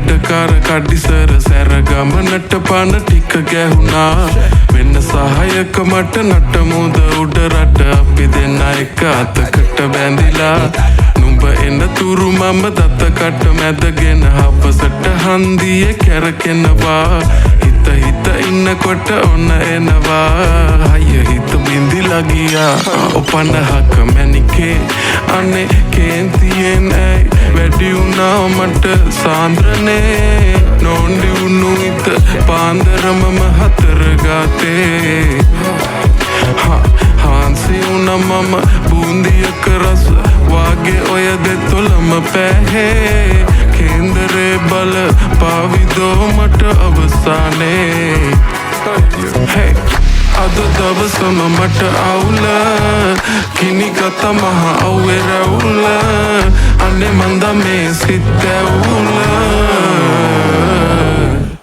වැඩකාර කඩිසර සැරගමනට පන ටික ගැහුණා වෙන්න සහයක මට නටමුද උඩ රට අපි දෙන්න එක අතකට බැඳිලා නුඹ එන තුරු මම දතකට මැදගෙන හපසට හන්දිය කැරකෙනවා හිත ඉන්නකොට ඔන්න එනවා හය හිත බින්දිලා ගියා ඔපනහක මැනිකේ අනේ කේන්තියෙන් ඇයි වැඩි වුණා මට සාන්ද්‍රනේ නොන්ඩි වුණු හිත පාන්දරමම හතර ගාතේ හාන්සි වුණා මම බූන්දියක රස වාගේ ඔය දෙතොලම පැහේ කේන්දරේ බල පාවිදෝ මට අවසානේ hey. අද දවසම මට අවුල කිනිගත මහ අව්වේ රැවුල අනේ මන්ද මේ සිත් ඇවුල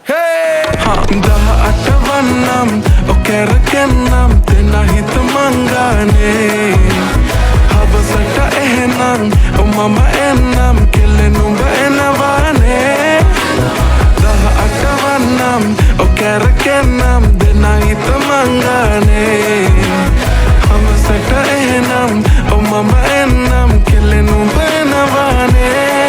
18 වන්නම් ඔකැරකෙන්නම් දෙන හිත මංගානේ හවසට එහෙනම් මම එන්නම් කෙල්ලෙනුඹ එනවානේ 18 වන්නම් ඔකැරකෙන්නම් දෙන හිත මංගානේ හවසට එහෙනම් මම එන්නම් කෙල්ලෙනුඹ එනවානේ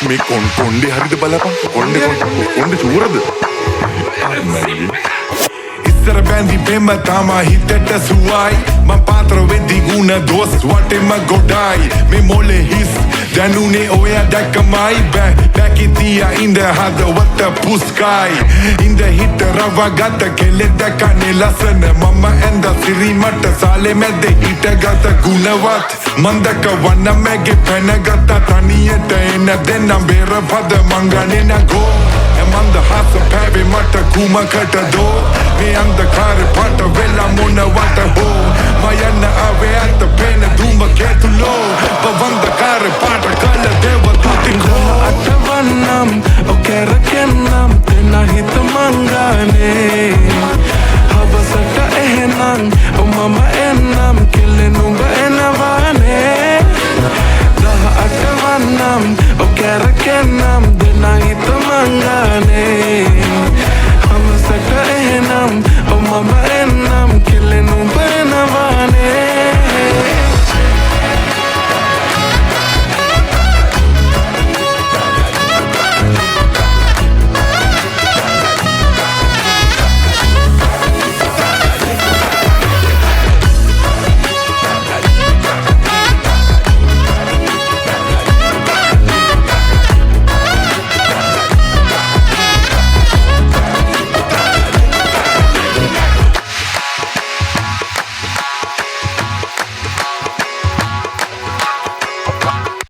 මේ කොණ්ඩේ හරිද බලපන් කොණ්ඩේ චූරද ඉස්සර බැන්දි බෙම්ම තමා හිතට සුවයි මං පාත්‍ර වෙද්දි ගුණ දොස් වටෙම ගොඩයි මේ මොලේ හිස් දැනුනේ ඔය දැක්කමයි බැකිතියා ඉඳ හදවත පුස්කයි ඉඳ හිට රවගත කෙලෙද කනේ ලසන මම ඇඳ සිරිමට සාලේ මැද හිටගත ගුණවත් මන්දක වන්න මැගේ පැනගත තනියට එන දෙන්නම් බේර පද මංගනේ නගෝ මන්ද හස පැවේ මට කුමකට දෝ මේ අන්දකාර පට වෙල